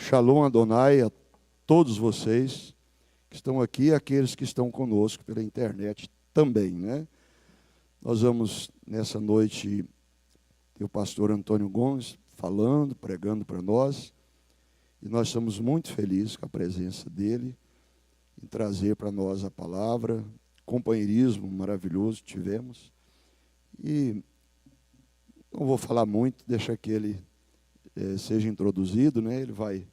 Shalom Adonai a todos vocês que estão aqui e aqueles que estão conosco pela internet também, né? Nós vamos, nessa noite, ter o pastor Antônio Gomes falando, pregando para nós, e nós estamos muito felizes com a presença dele, em trazer para nós a palavra, companheirismo maravilhoso que tivemos, e não vou falar muito, deixa que ele seja introduzido, né? Ele vai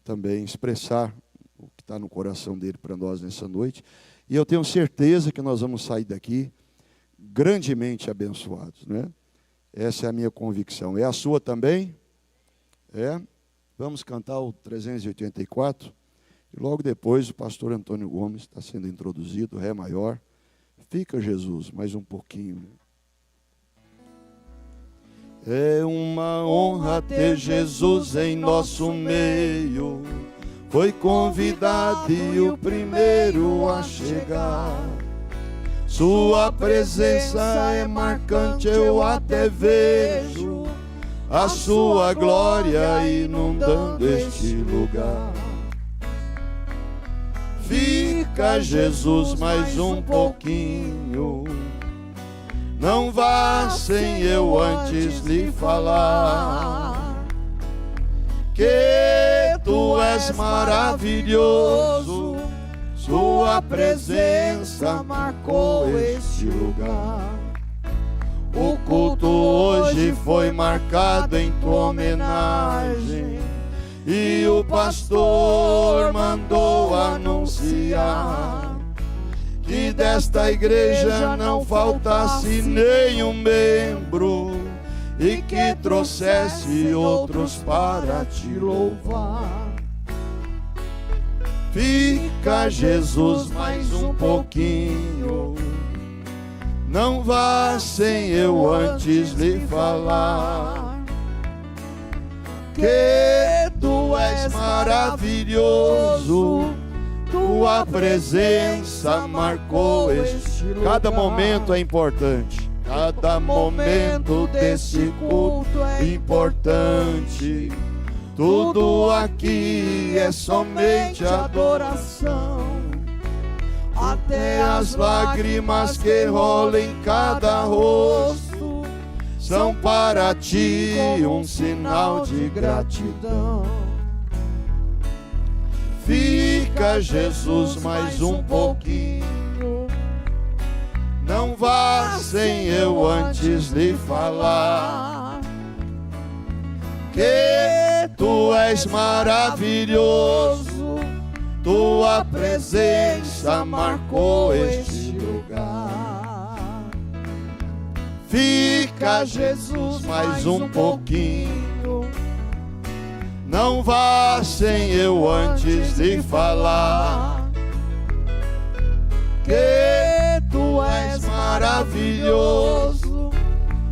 também expressar o que está no coração dele para nós nessa noite, e eu tenho certeza que nós vamos sair daqui grandemente abençoados, né? Essa é a minha convicção. É a sua também? É? Vamos cantar o 384, e logo depois o pastor Antônio Gomes está sendo introduzido, Ré maior. Fica, Jesus, mais um pouquinho. É uma honra ter Jesus em nosso meio, foi convidado e o primeiro a chegar. Sua presença é marcante, eu até vejo a sua glória inundando este lugar. Fica, Jesus, mais um pouquinho, não vá sem eu antes lhe falar que tu és maravilhoso, sua presença marcou este lugar. O culto hoje foi marcado em tua homenagem, e o pastor mandou anunciar que desta igreja não faltasse nenhum membro, e que trouxesse outros para te louvar. Fica, Jesus, mais um pouquinho, não vá sem eu antes lhe falar que tu és maravilhoso, tua presença marcou este lugar. Cada momento é importante. Cada momento desse culto é importante. Tudo aqui é somente adoração. Até as lágrimas que rolam em cada rosto são para ti um sinal de gratidão. Fica, Jesus, mais um pouquinho, não vá sem eu antes lhe falar que tu és maravilhoso, tua presença marcou este lugar. Fica, Jesus, mais um pouquinho, não vá sem eu antes lhe falar que tu és maravilhoso,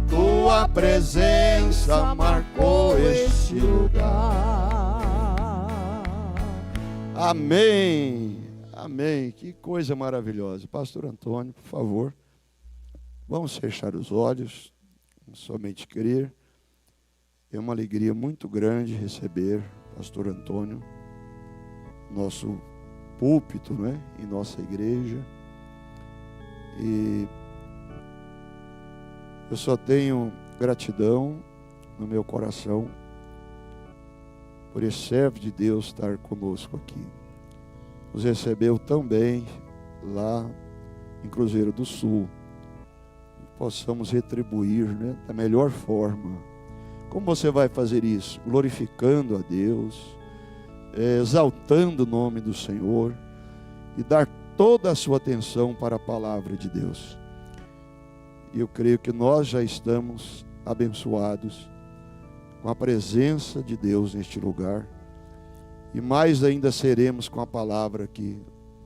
tua presença marcou este lugar. Amém, amém, que coisa maravilhosa. Pastor Antônio, por favor, vamos fechar os olhos, somente crer. É uma alegria muito grande receber pastor Antônio, nosso púlpito, né, em nossa igreja. E eu só tenho gratidão no meu coração por esse servo de Deus estar conosco aqui. Nos recebeu tão bem lá em Cruzeiro do Sul. Possamos retribuir, né, da melhor forma. Como você vai fazer isso? Glorificando a Deus, exaltando o nome do Senhor e dar toda a sua atenção para a palavra de Deus. E eu creio que nós já estamos abençoados com a presença de Deus neste lugar, e mais ainda seremos com a palavra que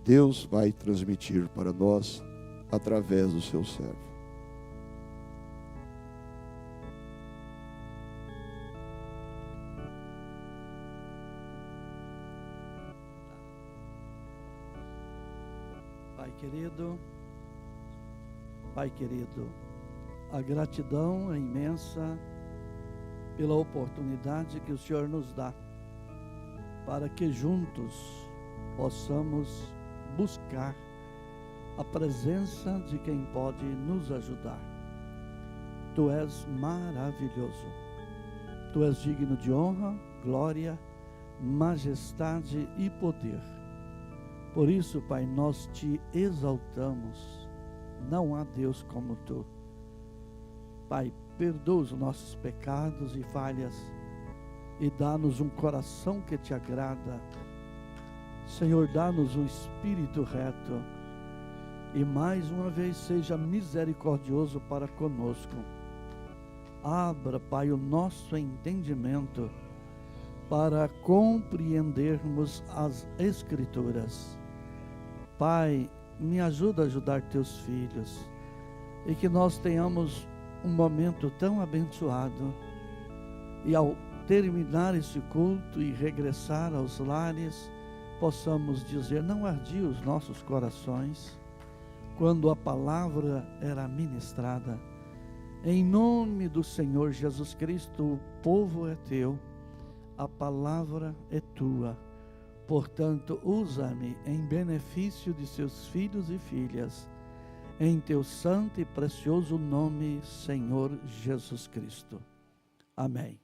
Deus vai transmitir para nós através do seu servo. Pai querido, a gratidão é imensa pela oportunidade que o Senhor nos dá para que juntos possamos buscar a presença de quem pode nos ajudar. Tu és maravilhoso. Tu és digno de honra, glória, majestade e poder. Por isso, Pai, nós te exaltamos. Não há Deus como tu. Pai, perdoa os nossos pecados e falhas e dá-nos um coração que te agrada. Senhor, dá-nos um espírito reto e mais uma vez seja misericordioso para conosco. Abra, Pai, o nosso entendimento para compreendermos as Escrituras. Pai, me ajuda a ajudar teus filhos e que nós tenhamos um momento tão abençoado e ao terminar esse culto e regressar aos lares, possamos dizer: não ardia os nossos corações quando a palavra era ministrada. Em nome do Senhor Jesus Cristo, o povo é teu, a palavra é tua. Portanto, usa-me em benefício de seus filhos e filhas, em teu santo e precioso nome, Senhor Jesus Cristo. Amém.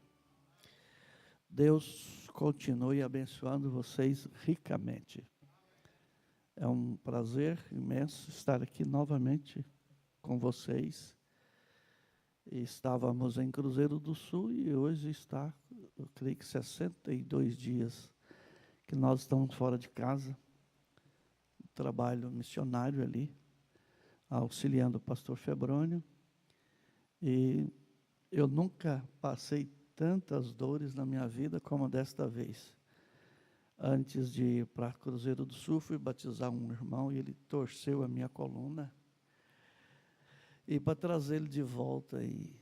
Deus continue abençoando vocês ricamente. É um prazer imenso estar aqui novamente com vocês. Estávamos em Cruzeiro do Sul e hoje está, eu creio que 62 dias que nós estamos fora de casa. Trabalho missionário ali, auxiliando o pastor Febrônio. E eu nunca passei tantas dores na minha vida como desta vez. Antes de ir para Cruzeiro do Sul, fui batizar um irmão e ele torceu a minha coluna. E para trazer ele de volta, e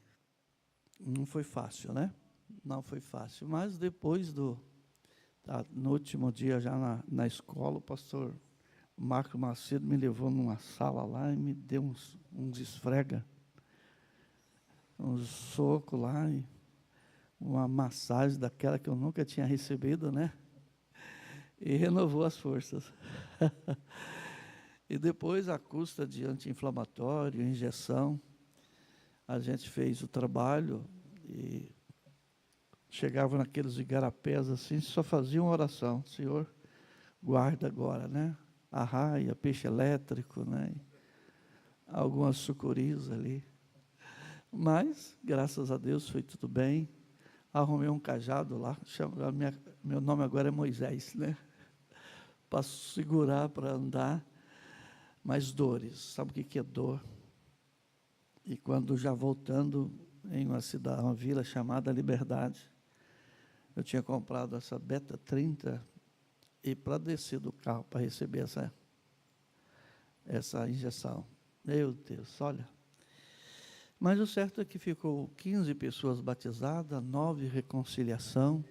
não foi fácil, né? Não foi fácil. Mas depois no último dia, já na escola, o pastor Marco Macedo me levou numa sala lá e me deu uns esfrega, uns socos lá, e uma massagem daquela que eu nunca tinha recebido, né? E renovou as forças. E depois, à custa de anti-inflamatório, injeção, a gente fez o trabalho e chegava naqueles igarapés assim, só fazia uma oração: Senhor, guarda agora, né? Arraia, peixe elétrico, né? Algumas sucuris ali. Mas, graças a Deus, foi tudo bem. Arrumei um cajado lá, meu nome agora é Moisés, né? Para segurar, para andar. Mas dores, sabe o que é dor? E quando já voltando em uma cidade, uma vila chamada Liberdade, eu tinha comprado essa Beta 30 e para descer do carro para receber essa injeção, meu Deus, olha. Mas o certo é que ficou 15 pessoas batizadas, 9 reconciliação,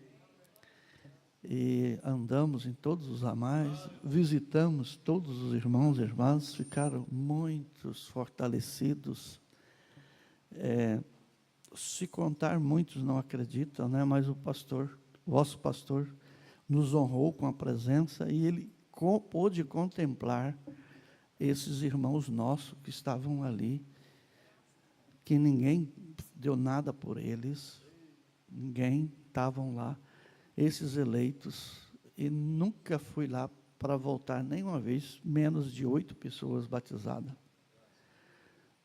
e andamos em todos os ramais, visitamos todos os irmãos e irmãs, ficaram muitos fortalecidos. Se contar, muitos não acreditam, né? Mas o pastor, vosso pastor, nos honrou com a presença e ele pôde contemplar esses irmãos nossos que estavam ali, que ninguém deu nada por eles, ninguém, estavam lá, esses eleitos, e nunca fui lá para voltar nenhuma vez, menos de 8 pessoas batizadas.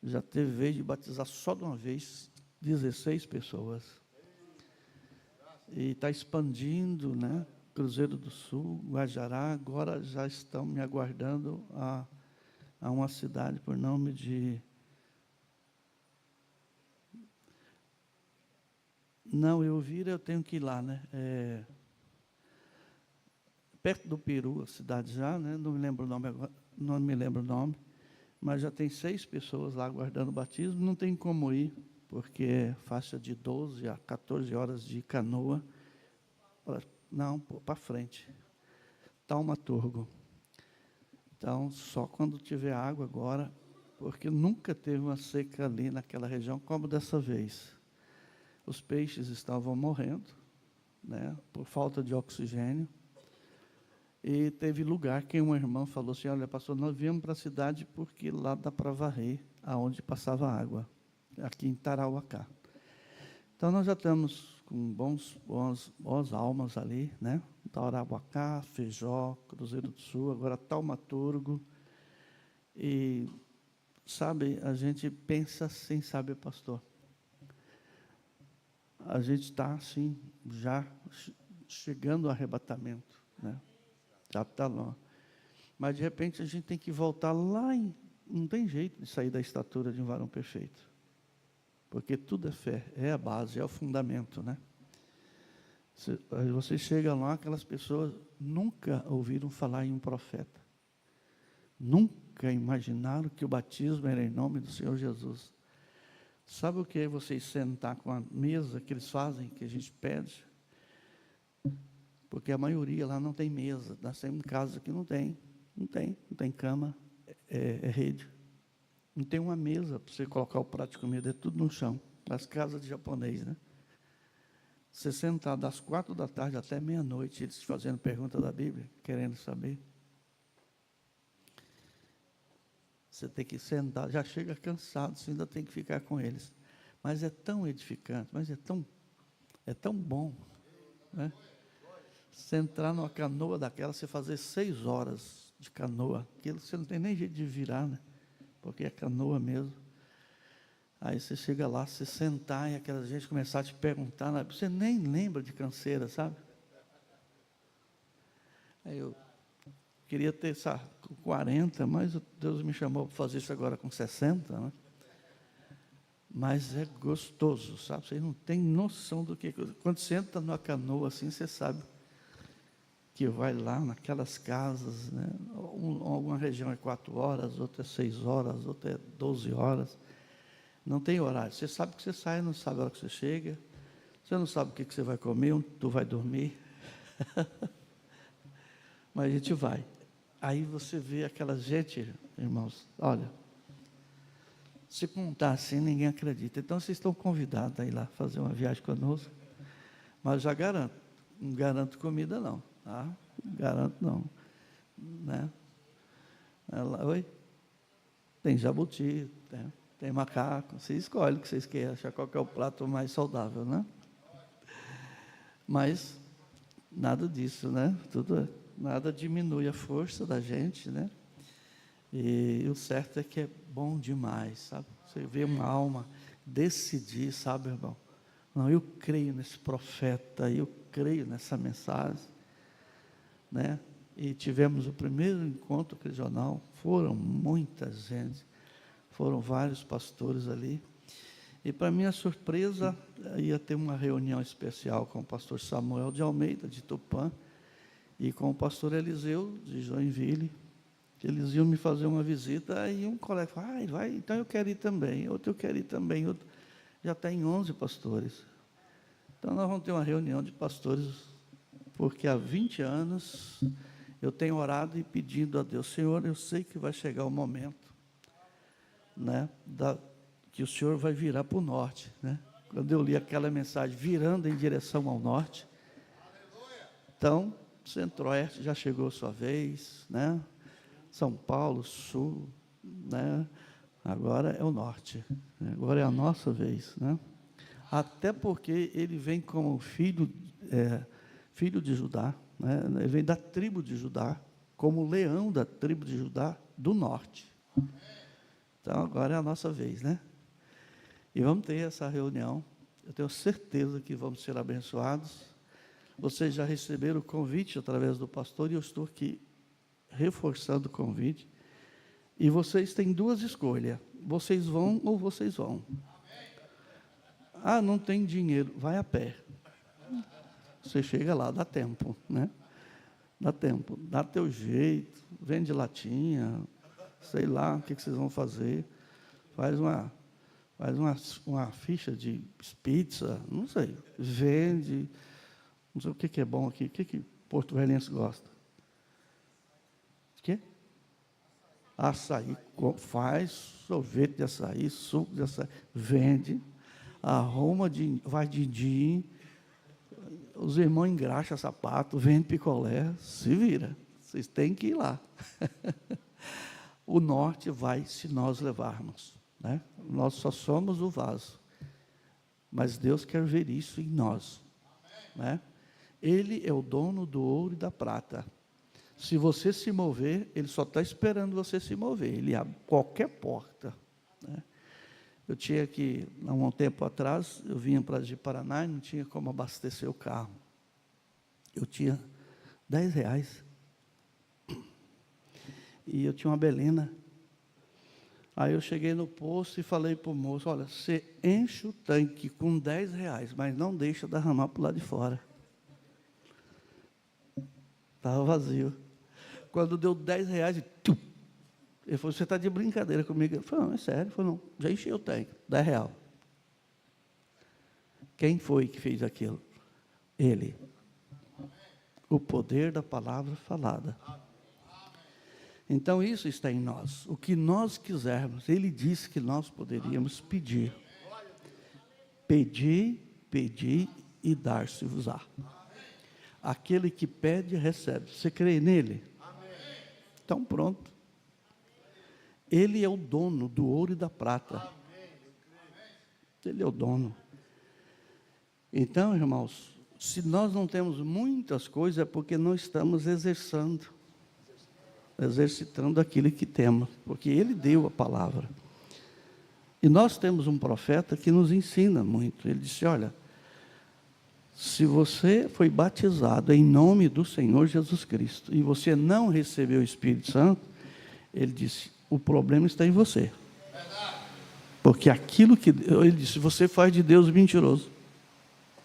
Já teve vez de batizar só de uma vez 16 pessoas. E está expandindo, né? Cruzeiro do Sul, Guajará, agora já estão me aguardando a uma cidade por nome de... Não, eu tenho que ir lá, né? Perto do Peru, a cidade já, né? Não me lembro o nome agora, não me lembro o nome, mas já tem 6 pessoas lá aguardando o batismo, não tem como ir, porque é faixa de 12 a 14 horas de canoa, para frente, Taumaturgo. Então, só quando tiver água agora, porque nunca teve uma seca ali naquela região como dessa vez. Os peixes estavam morrendo, né, por falta de oxigênio. E teve lugar que uma irmã falou assim, olha, pastor, nós viemos para a cidade porque lá dá para varrer aonde passava água, aqui em Tarauacá. Então, nós já estamos com boas almas ali, né? Tarauacá, Feijó, Cruzeiro do Sul, agora Taumaturgo. E, sabe, a gente pensa assim, sabe, pastor? A gente está, assim, já chegando ao arrebatamento, né? Já está lá. Mas, de repente, a gente tem que voltar lá não tem jeito de sair da estatura de um varão perfeito. Porque tudo é fé, é a base, é o fundamento, né? Você chega lá, aquelas pessoas nunca ouviram falar em um profeta. Nunca imaginaram que o batismo era em nome do Senhor Jesus. Sabe o que é vocês sentar com a mesa que eles fazem, que a gente pede? Porque a maioria lá não tem mesa. Nós temos casa que não tem cama, é rede. Não tem uma mesa para você colocar o prato de comida, é tudo no chão. As casas de japonês, né? Você sentar das 4 da tarde até meia-noite, eles fazendo pergunta da Bíblia, querendo saber. Você tem que sentar, já chega cansado, você ainda tem que ficar com eles. Mas é tão edificante, mas é tão bom, né? Você entrar numa canoa daquela, você fazer 6 horas de canoa, aquilo você não tem nem jeito de virar, né? Porque é canoa mesmo. Aí você chega lá, você sentar e aquela gente começar a te perguntar, né? Você nem lembra de canseira, sabe? Aí eu queria ter com 40, mas Deus me chamou para fazer isso agora com 60, né? Mas é gostoso, sabe? Você não tem noção do que... Quando você entra numa canoa assim, você sabe que vai lá naquelas casas, né? Alguma região é 4 horas, outra é 6 horas, outra é 12 horas. Não tem horário. Você sabe que você sai, não sabe a hora que você chega. Você não sabe o que você vai comer, onde tu vai dormir. Mas a gente vai. Aí você vê aquela gente, irmãos, olha, se contar assim, ninguém acredita. Então, vocês estão convidados a ir lá fazer uma viagem conosco. Mas eu já garanto, não garanto comida não, tá? Não garanto não, né? Oi? Tem jabuti, tem macaco, você escolhe o que vocês querem, achar qual que é o prato mais saudável, né? Mas nada disso, né? Nada diminui a força da gente, né? E o certo é que é bom demais, sabe? Você vê uma alma decidir, sabe, irmão? Não, eu creio nesse profeta, eu creio nessa mensagem, né? E tivemos o primeiro encontro regional, foram muita gente, foram vários pastores ali. E para minha surpresa, ia ter uma reunião especial com o pastor Samuel de Almeida, de Tupã, e com o pastor Eliseu, de Joinville. Eles iam me fazer uma visita, aí um colega falou, vai, então eu quero ir também, outro eu quero ir também, outro. Já tem 11 pastores. Então nós vamos ter uma reunião de pastores, porque há 20 anos eu tenho orado e pedindo a Deus, Senhor, eu sei que vai chegar o momento, né, que o Senhor vai virar para o norte, né? Quando eu li aquela mensagem, virando em direção ao norte, então, Centro-Oeste já chegou a sua vez, né? São Paulo, Sul, né? Agora é o norte, né? Agora é a nossa vez, né? Até porque ele vem como filho de Judá, né? Ele vem da tribo de Judá, como leão da tribo de Judá do norte. Então agora é a nossa vez, né? E vamos ter essa reunião, eu tenho certeza que vamos ser abençoados. Vocês já receberam o convite através do pastor, e eu estou aqui reforçando o convite. E vocês têm 2 escolhas, vocês vão ou vocês vão. Ah, não tem dinheiro, vai a pé. Você chega lá, dá tempo, né? Dá tempo, dá teu jeito, vende latinha, sei lá o que vocês vão fazer. Faz uma ficha de pizza, não sei, vende, não sei o que é bom aqui, o que Porto Velhense gosta? O quê? Açaí, faz sorvete de açaí, suco de açaí, vende, vai din-din, os irmãos engraxam sapato, vende picolé, se vira, Vocês têm que ir lá. O norte vai se nós levarmos, né? Nós só somos o vaso, mas Deus quer ver isso em nós, né? Ele é o dono do ouro e da prata. Se você se mover, Ele só está esperando você se mover. Ele abre qualquer porta, né? Eu tinha que, há um tempo atrás, eu vinha para de Paraná e não tinha como abastecer o carro. Eu tinha R$10. E eu tinha uma belena. Aí eu cheguei no posto e falei para o moço, olha, você enche o tanque com R$10, mas não deixa derramar para o lado de fora. Estava vazio. Quando deu R$10, ele falou, você está de brincadeira comigo? Eu falei, não, é sério. Ele falou, não, já encheu o tanque, R$10. Quem foi que fez aquilo? Ele. O poder da palavra falada. Então isso está em nós. O que nós quisermos, Ele disse que nós poderíamos pedir. Pedi e dar-se-vos-á. Aquele que pede, recebe. Você crê nele? Então pronto. Ele é o dono do ouro e da prata. Ele é o dono. Então, irmãos, se nós não temos muitas coisas, é porque não estamos exercitando aquilo que temos, porque Ele deu a palavra. E nós temos um profeta que nos ensina muito. Ele disse, olha, se você foi batizado em nome do Senhor Jesus Cristo, e você não recebeu o Espírito Santo, ele disse, o problema está em você. Porque aquilo que, ele disse, você faz de Deus mentiroso.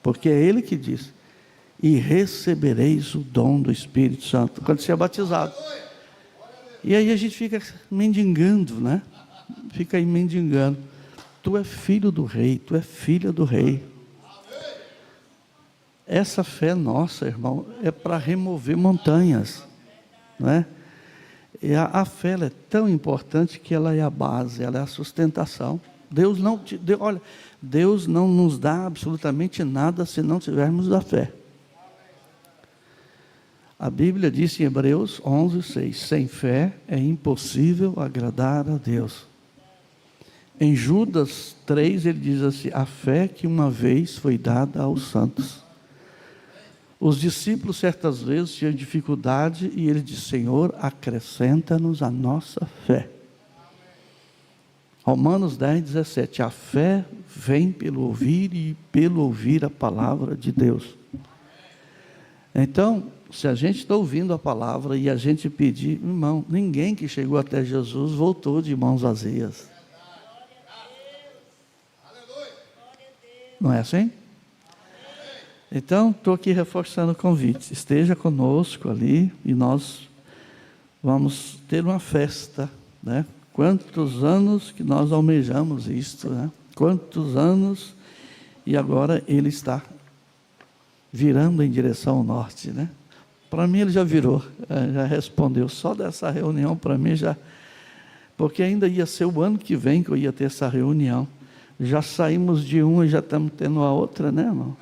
Porque é Ele que diz, e recebereis o dom do Espírito Santo, quando você é batizado. E aí a gente fica mendigando, né? Fica aí mendigando. Tu é filho do rei, tu é filha do rei. Essa fé nossa, irmão, é para remover montanhas, não é? E a fé ela é tão importante que ela é a base, ela é a sustentação. Olha, Deus não nos dá absolutamente nada se não tivermos a fé. A Bíblia diz em Hebreus 11:6, sem fé é impossível agradar a Deus. Em Judas 3 ele diz assim, a fé que uma vez foi dada aos santos. Os discípulos certas vezes tinham dificuldade e ele disse, Senhor, acrescenta-nos a nossa fé. Romanos 10:17, a fé vem pelo ouvir e pelo ouvir a palavra de Deus. Então, se a gente está ouvindo a palavra e a gente pedir, irmão, ninguém que chegou até Jesus voltou de mãos vazias. Não é assim? Então, estou aqui reforçando o convite. Esteja conosco ali e nós vamos ter uma festa, né? Quantos anos que nós almejamos isto, né? Quantos anos e agora ele está virando em direção ao norte, né? Para mim ele já virou, já respondeu. Só dessa reunião para mim já, porque ainda ia ser o ano que vem que eu ia ter essa reunião. Já saímos de uma e já estamos tendo a outra, né, irmão?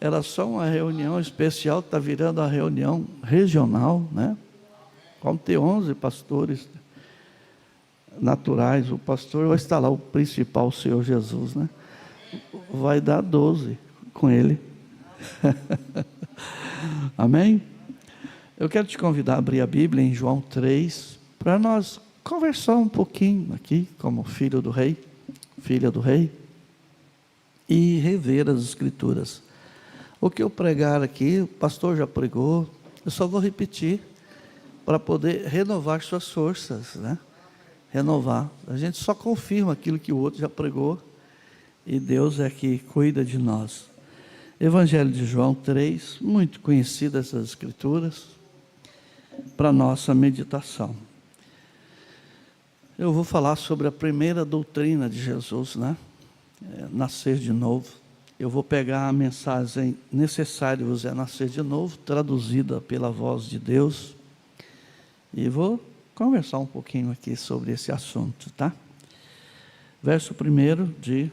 Era só uma reunião especial, está virando a reunião regional, né? Vamos ter 11 pastores naturais. O pastor vai estar lá, o principal, o Senhor Jesus, né? Vai dar 12 com ele. Amém? Eu quero te convidar a abrir a Bíblia em João 3, para nós conversar um pouquinho aqui, como filho do rei, filha do rei, e rever as Escrituras. O que eu pregar aqui, o pastor já pregou, eu só vou repetir, para poder renovar suas forças, né? Renovar. A gente só confirma aquilo que o outro já pregou, e Deus é que cuida de nós. Evangelho de João 3, muito conhecidas essas Escrituras, para nossa meditação. Eu vou falar sobre a primeira doutrina de Jesus, né? Nascer de novo. Eu vou pegar a mensagem necessário vos é nascer de novo, traduzida pela voz de Deus, e vou conversar um pouquinho aqui sobre esse assunto, tá? Verso 1 de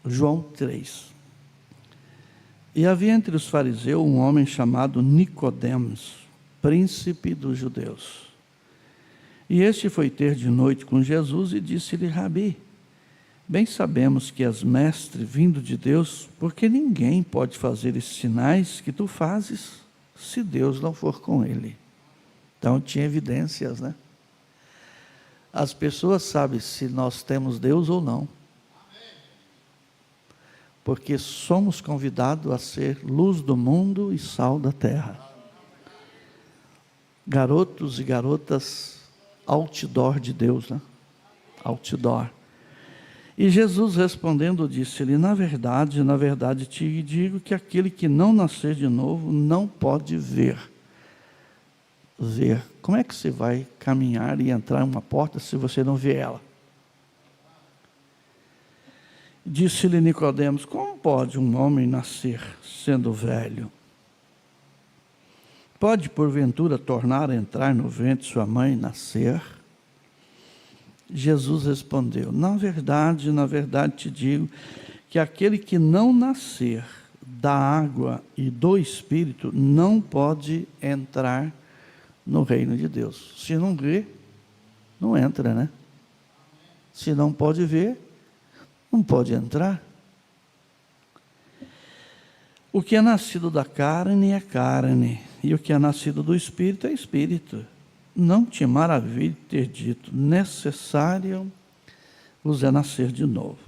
João 3. E havia entre os fariseus um homem chamado Nicodemos, príncipe dos judeus. E este foi ter de noite com Jesus e disse-lhe: Rabi, bem sabemos que és mestre vindo de Deus, porque ninguém pode fazer esses sinais que tu fazes, se Deus não for com ele. Então tinha evidências, né? As pessoas sabem se nós temos Deus ou não, porque somos convidados a ser luz do mundo e sal da terra. Garotos e garotas outdoor de Deus, né? Outdoor. E Jesus respondendo disse-lhe: na verdade te digo que aquele que não nascer de novo não pode ver. Ver. Como é que você vai caminhar e entrar em uma porta se você não vê ela? Disse-lhe Nicodemos: como pode um homem nascer sendo velho? Pode porventura tornar a entrar no ventre de sua mãe e nascer? Jesus respondeu: na verdade te digo que aquele que não nascer da água e do Espírito não pode entrar no reino de Deus. Se não vê, não entra, né? Se não pode ver, não pode entrar. O que é nascido da carne é carne, e o que é nascido do Espírito é Espírito. Não te maravilhe ter dito: necessário vos é nascer de novo.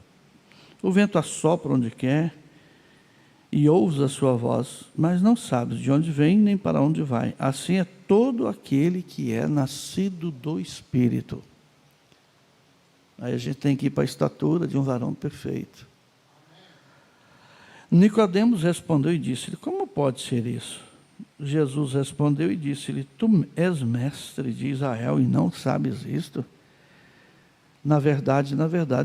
O vento assopra onde quer, e ouves a sua voz, mas não sabes de onde vem nem para onde vai. Assim é todo aquele que é nascido do Espírito. Aí a gente tem que ir para a estatura de um varão perfeito. Nicodemos respondeu e disse-lhe: como pode ser isso? Jesus respondeu e disse-lhe: tu és mestre de Israel e não sabes isto? Na verdade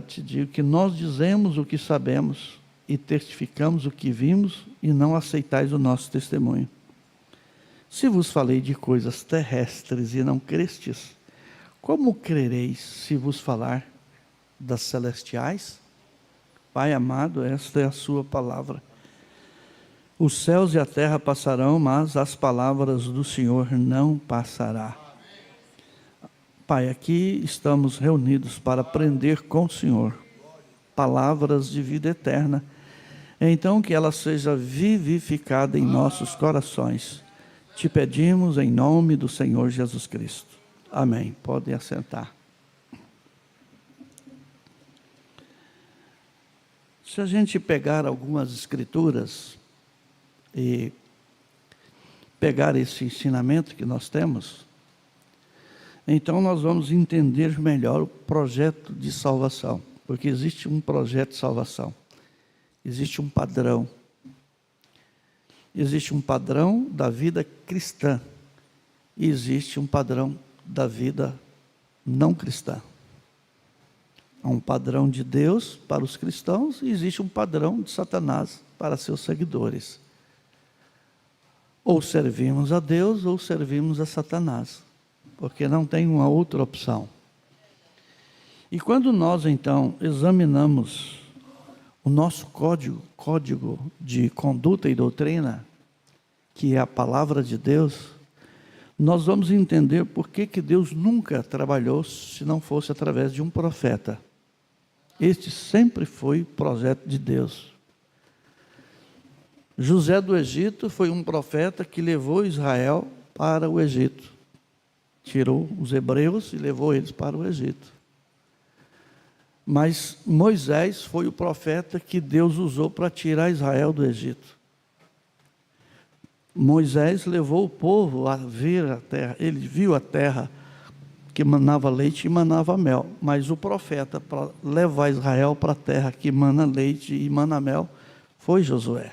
te digo que nós dizemos o que sabemos e testificamos o que vimos, e não aceitais o nosso testemunho. Se vos falei de coisas terrestres e não crestes, como crereis se vos falar das celestiais? Pai amado, esta é a sua palavra. Os céus e a terra passarão, mas as palavras do Senhor não passará. Pai, aqui estamos reunidos para aprender com o Senhor palavras de vida eterna. Então que ela seja vivificada em nossos corações. Te pedimos em nome do Senhor Jesus Cristo. Amém. Podem assentar. Se a gente pegar algumas escrituras e pegar esse ensinamento que nós temos, então nós vamos entender melhor o projeto de salvação. Porque existe um projeto de salvação. Existe um padrão. Existe um padrão da vida cristã. E existe um padrão da vida não cristã. Há um padrão de Deus para os cristãos e existe um padrão de Satanás para seus seguidores. Ou servimos a Deus ou servimos a Satanás. Porque não tem uma outra opção. E quando nós então examinamos o nosso código de conduta e doutrina, que é a palavra de Deus, nós vamos entender por que Deus nunca trabalhou se não fosse através de um profeta. Este sempre foi o projeto de Deus. José do Egito foi um profeta que levou Israel para o Egito. Tirou os hebreus e levou eles para o Egito. Mas Moisés foi o profeta que Deus usou para tirar Israel do Egito. Moisés levou o povo a ver a terra. Ele viu a terra que manava leite e manava mel. Mas o profeta para levar Israel para a terra que mana leite e mana mel foi Josué.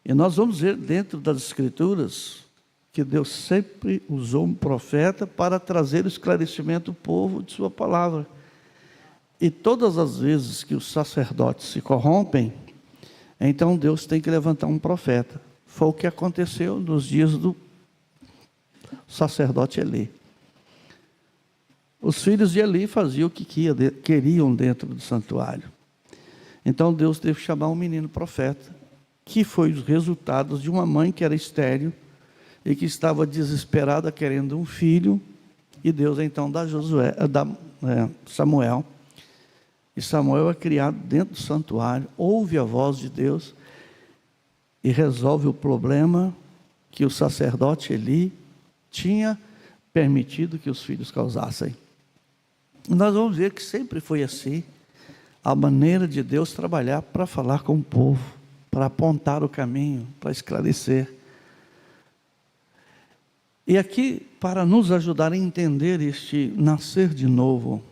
E nós vamos ver dentro das Escrituras que Deus sempre usou um profeta para trazer o esclarecimento do povo de sua palavra. E todas as vezes que os sacerdotes se corrompem, então Deus tem que levantar um profeta. Foi o que aconteceu nos dias do sacerdote Eli. Os filhos de Eli faziam o que queriam dentro do santuário. Então Deus teve que chamar um menino profeta, que foi os resultados de uma mãe que era estéril, e que estava desesperada querendo um filho, e Deus então dá Samuel. E Samuel é criado dentro do santuário, ouve a voz de Deus e resolve o problema que o sacerdote Eli tinha permitido que os filhos causassem. Nós vamos ver que sempre foi assim, a maneira de Deus trabalhar para falar com o povo, para apontar o caminho, para esclarecer. E aqui, para nos ajudar a entender este nascer de novo,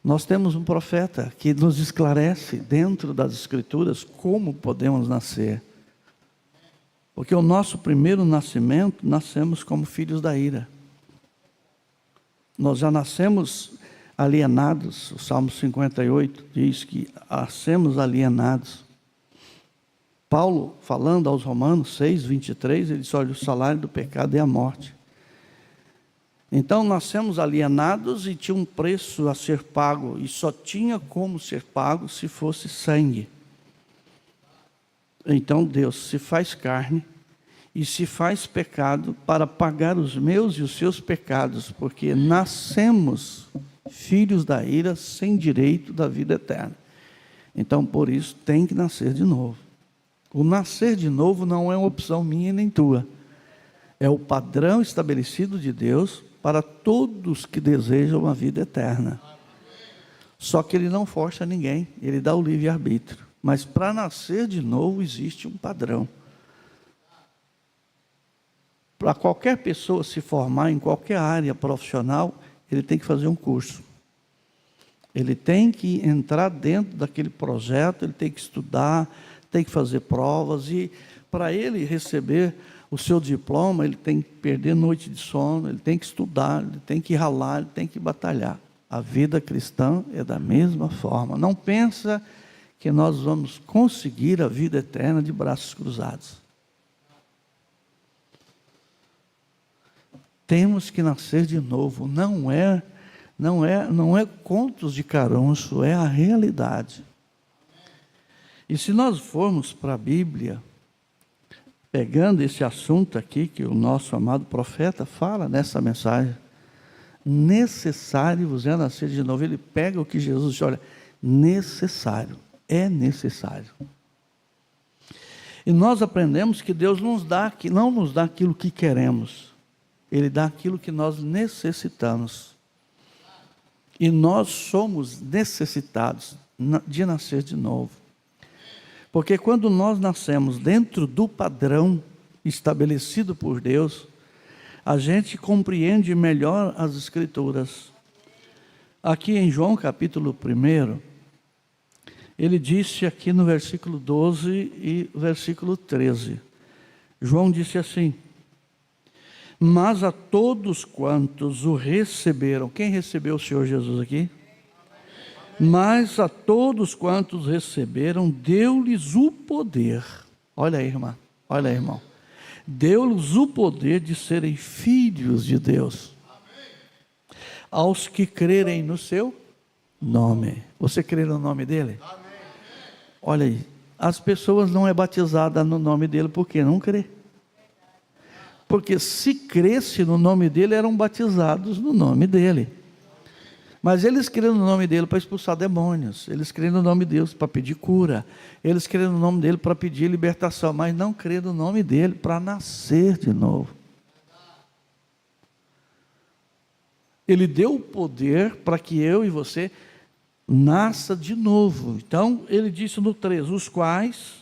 nós temos um profeta que nos esclarece dentro das Escrituras como podemos nascer. Porque o nosso primeiro nascimento, nascemos como filhos da ira. Nós já nascemos alienados. O Salmo 58 diz que nascemos alienados. Paulo, falando aos Romanos 6, 23, ele diz, olha, o salário do pecado é a morte. Então, nascemos alienados e tinha um preço a ser pago, e só tinha como ser pago se fosse sangue. Então, Deus se faz carne e se faz pecado para pagar os meus e os seus pecados, porque nascemos filhos da ira sem direito da vida eterna. Então, por isso, tem que nascer de novo. O nascer de novo não é uma opção minha nem tua. É o padrão estabelecido de Deus para todos que desejam a vida eterna. Só que Ele não força ninguém, Ele dá o livre-arbítrio. Mas para nascer de novo existe um padrão. Para qualquer pessoa se formar em qualquer área profissional, ele tem que fazer um curso. Ele tem que entrar dentro daquele projeto, ele tem que estudar, tem que fazer provas, e para ele receber o seu diploma, ele tem que perder noite de sono, ele tem que estudar, ele tem que ralar, ele tem que batalhar. A vida cristã é da mesma forma. Não pensa que nós vamos conseguir a vida eterna de braços cruzados. Temos que nascer de novo. Não é contos de caroço, é a realidade. E se nós formos para a Bíblia, pegando esse assunto aqui, que o nosso amado profeta fala nessa mensagem, necessário vos é nascer de novo. Ele pega o que Jesus diz, olha, necessário, é necessário. E nós aprendemos que Deus não nos dá aquilo que queremos, Ele dá aquilo que nós necessitamos. E nós somos necessitados de nascer de novo. Porque quando nós nascemos dentro do padrão estabelecido por Deus, a gente compreende melhor as Escrituras. Aqui em João capítulo 1, ele disse aqui no versículo 12 e versículo 13. João disse assim: mas a todos quantos o receberam, quem recebeu o Senhor Jesus aqui? Mas a todos quantos receberam, deu-lhes o poder. Olha aí, irmã, olha aí, irmão. Deu-lhes o poder de serem filhos de Deus. Aos que crerem no seu nome. Você crê no nome dele? Olha aí, as pessoas não é batizada no nome dele porque não crê. Porque se cresce no nome dele, eram batizados no nome dele. Mas eles creem no nome dele para expulsar demônios. Eles creem no nome de Deus para pedir cura. Eles creem no nome dele para pedir libertação. Mas não creem no nome dele para nascer de novo. Ele deu o poder para que eu e você nasça de novo. Então, ele disse no 13, os quais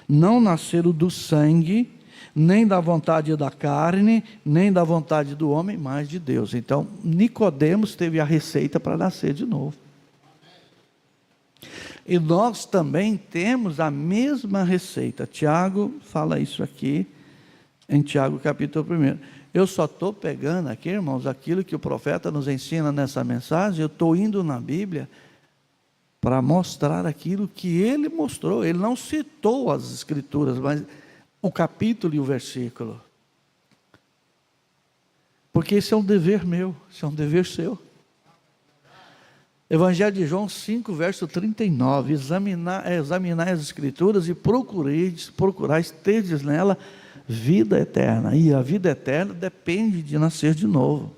não nasceram do sangue, nem da vontade da carne, nem da vontade do homem, mas de Deus. Então, Nicodemos teve a receita para nascer de novo. E nós também temos a mesma receita. Tiago fala isso aqui, em Tiago capítulo 1. Eu só estou pegando aqui, irmãos, aquilo que o profeta nos ensina nessa mensagem. Eu estou indo na Bíblia para mostrar aquilo que ele mostrou. Ele não citou as Escrituras, mas o capítulo e o versículo. Porque esse é um dever meu, esse é um dever seu. Evangelho de João 5, verso 39. Examinai as Escrituras e procurais terdes nela vida eterna. E a vida eterna depende de nascer de novo.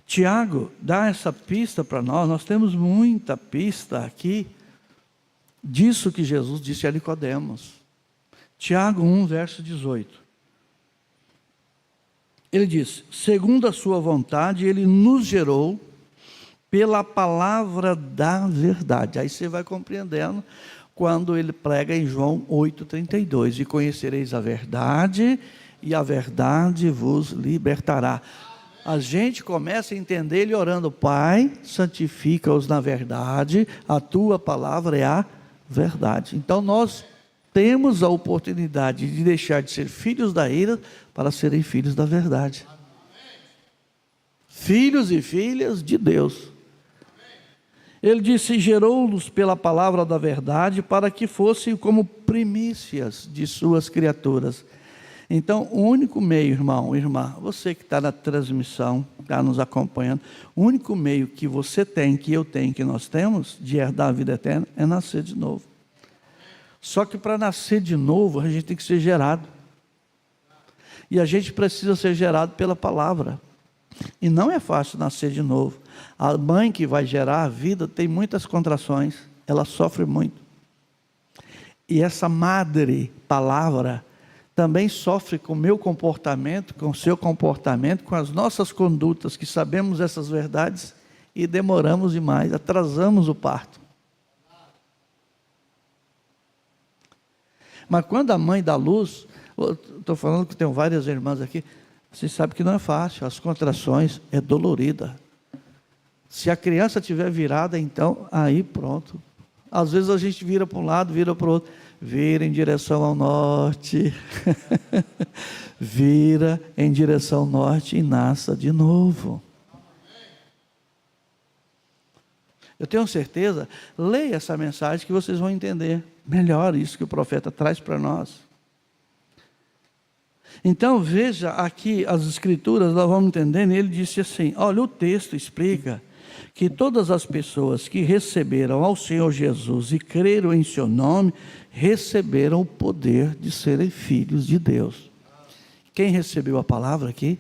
Tiago dá essa pista para nós. Nós temos muita pista aqui disso que Jesus disse a Nicodemos. Tiago 1, verso 18. Ele diz: segundo a sua vontade, ele nos gerou pela palavra da verdade. Aí você vai compreendendo quando ele prega em João 8,32. E conhecereis a verdade, e a verdade vos libertará. A gente começa a entender ele orando: Pai, santifica-os na verdade, a tua palavra é a verdade. Então nós temos a oportunidade de deixar de ser filhos da ira para serem filhos da verdade. Filhos e filhas de Deus. Ele disse: gerou-nos pela palavra da verdade, para que fossem como primícias de suas criaturas. Então, o único meio, irmão, irmã, você que está na transmissão, está nos acompanhando, o único meio que você tem, que eu tenho, que nós temos, de herdar a vida eterna, é nascer de novo. Só que para nascer de novo, a gente tem que ser gerado. E a gente precisa ser gerado pela palavra. E não é fácil nascer de novo. A mãe que vai gerar a vida tem muitas contrações, ela sofre muito. E essa madre palavra também sofre com o meu comportamento, com o seu comportamento, com as nossas condutas, que sabemos essas verdades e demoramos demais, atrasamos o parto. Mas quando a mãe dá luz, estou falando que tenho várias irmãs aqui, você sabe que não é fácil, as contrações é dolorida. Se a criança estiver virada, então, aí pronto. Às vezes a gente vira para um lado, vira para o outro. Vira em direção ao norte. Vira em direção ao norte e nasça de novo. Eu tenho certeza, leia essa mensagem que vocês vão entender melhor isso que o profeta traz para nós. Então veja aqui as escrituras, nós vamos entendendo. Ele disse assim, olha, o texto explica que todas as pessoas que receberam ao Senhor Jesus e creram em seu nome, receberam o poder de serem filhos de Deus. Quem recebeu a palavra aqui?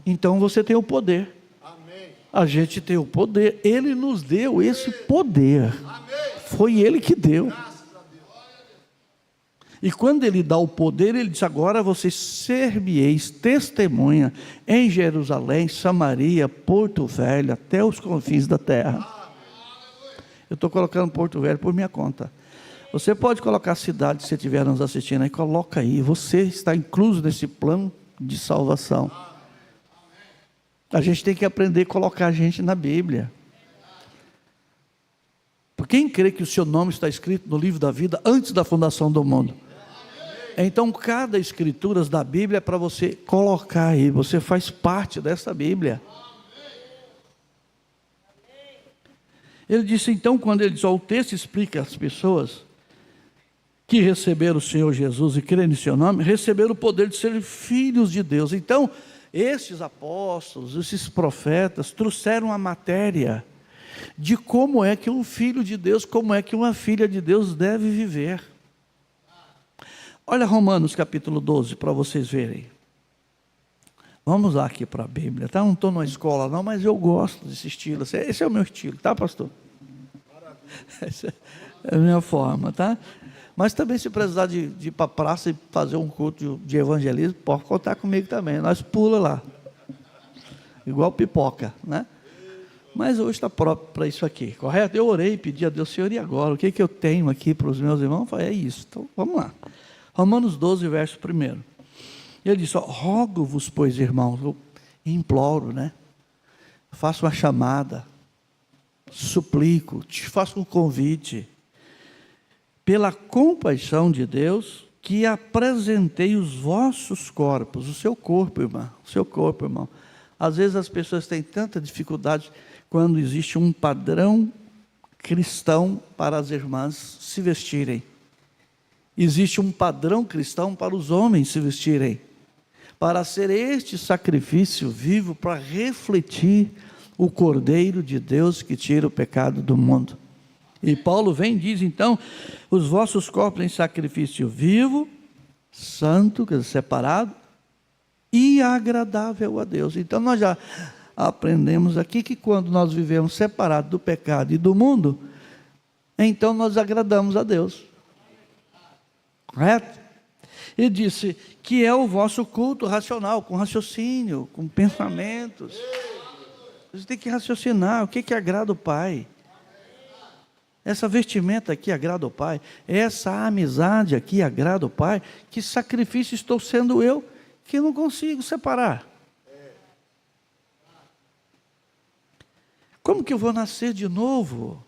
Então você tem o poder. A gente tem o poder. Ele nos deu esse poder. Foi Ele que deu. E quando Ele dá o poder, Ele diz: agora vocês ser-me-eis testemunha em Jerusalém, Samaria, Porto Velho, até os confins da terra. Eu estou colocando Porto Velho por minha conta. Você pode colocar a cidade, se você estiver nos assistindo aí, coloca aí. Você está incluso nesse plano de salvação. A gente tem que aprender a colocar a gente na Bíblia. Por quem crê que o seu nome está escrito no livro da vida antes da fundação do mundo? Então cada escritura da Bíblia é para você colocar aí. Você faz parte dessa Bíblia. Ele disse então, quando ele diz, o texto explica às pessoas que receberam o Senhor Jesus e creram em seu nome, receberam o poder de serem filhos de Deus. Então, esses apóstolos, esses profetas, trouxeram a matéria de como é que um filho de Deus, como é que uma filha de Deus deve viver. Olha Romanos capítulo 12, para vocês verem. Vamos lá aqui para a Bíblia, tá? Não estou numa escola não, mas eu gosto desse estilo. Esse é o meu estilo, tá, pastor? Essa é a minha forma, tá? Mas também, se precisar de ir para a praça e fazer um culto de evangelismo, pode contar comigo também. Nós pula lá. Igual pipoca, né? Mas hoje está próprio para isso aqui, correto? Eu orei e pedi a Deus: Senhor, e agora? O que eu tenho aqui para os meus irmãos? Eu falei: é isso. Então, vamos lá. Romanos 12, verso 1. Ele disse: rogo-vos, pois, irmãos, eu imploro, né? Faço uma chamada, suplico, te faço um convite, pela compaixão de Deus, que apresentei os vossos corpos, o seu corpo, irmão, o seu corpo, irmão. Às vezes as pessoas têm tanta dificuldade quando existe um padrão cristão para as irmãs se vestirem. Existe um padrão cristão para os homens se vestirem. para ser este sacrifício vivo, para refletir o Cordeiro de Deus que tira o pecado do mundo. E Paulo vem e diz, então, os vossos corpos em sacrifício vivo, santo, quer dizer, separado, e agradável a Deus. Então nós já aprendemos aqui que quando nós vivemos separados do pecado e do mundo, então nós agradamos a Deus. Correto? E disse que é o vosso culto racional, com raciocínio, com pensamentos. Você tem que raciocinar, o que agrada o Pai? Essa vestimenta aqui agrada o Pai? Essa amizade aqui agrada o Pai? Que sacrifício estou sendo eu, que não consigo separar? Como que eu vou nascer de novo?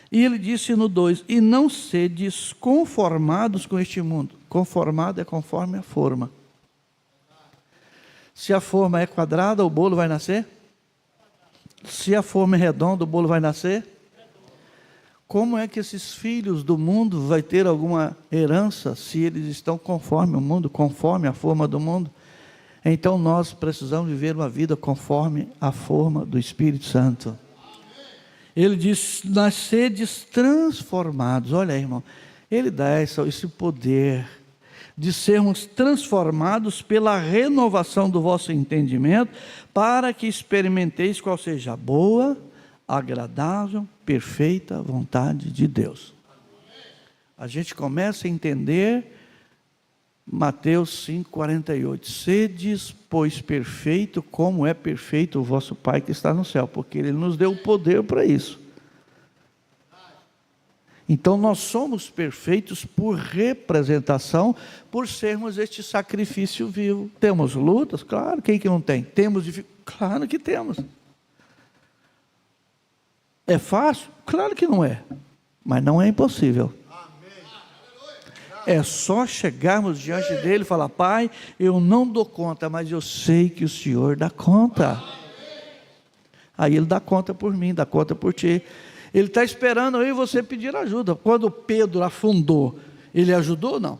E ele disse no 2, e não sedes conformados com este mundo. Conformado é conforme a forma. Se a forma é quadrada, o bolo vai nascer? Se a forma é redonda, o bolo vai nascer? Como é que esses filhos do mundo vai ter alguma herança se eles estão conforme o mundo, conforme a forma do mundo? Então nós precisamos viver uma vida conforme a forma do Espírito Santo. Ele diz, nascedes transformados. Olha aí, irmão, ele dá esse poder de sermos transformados pela renovação do vosso entendimento, para que experimenteis qual seja a boa, agradável, perfeita vontade de Deus. A gente começa a entender Mateus 5,48. Sedes, pois, perfeito, como é perfeito o vosso Pai que está no céu, porque Ele nos deu o poder para isso. Então nós somos perfeitos por representação, por sermos este sacrifício vivo. Temos lutas? Claro, quem que não tem? Temos dificuldades? Claro que temos. É fácil? Claro que não é, mas não é impossível. É só chegarmos diante dele e falar, Pai, eu não dou conta, mas eu sei que o Senhor dá conta. Aí Ele dá conta por mim, dá conta por ti. Ele está esperando aí você pedir ajuda. Quando Pedro afundou, Ele ajudou ou não?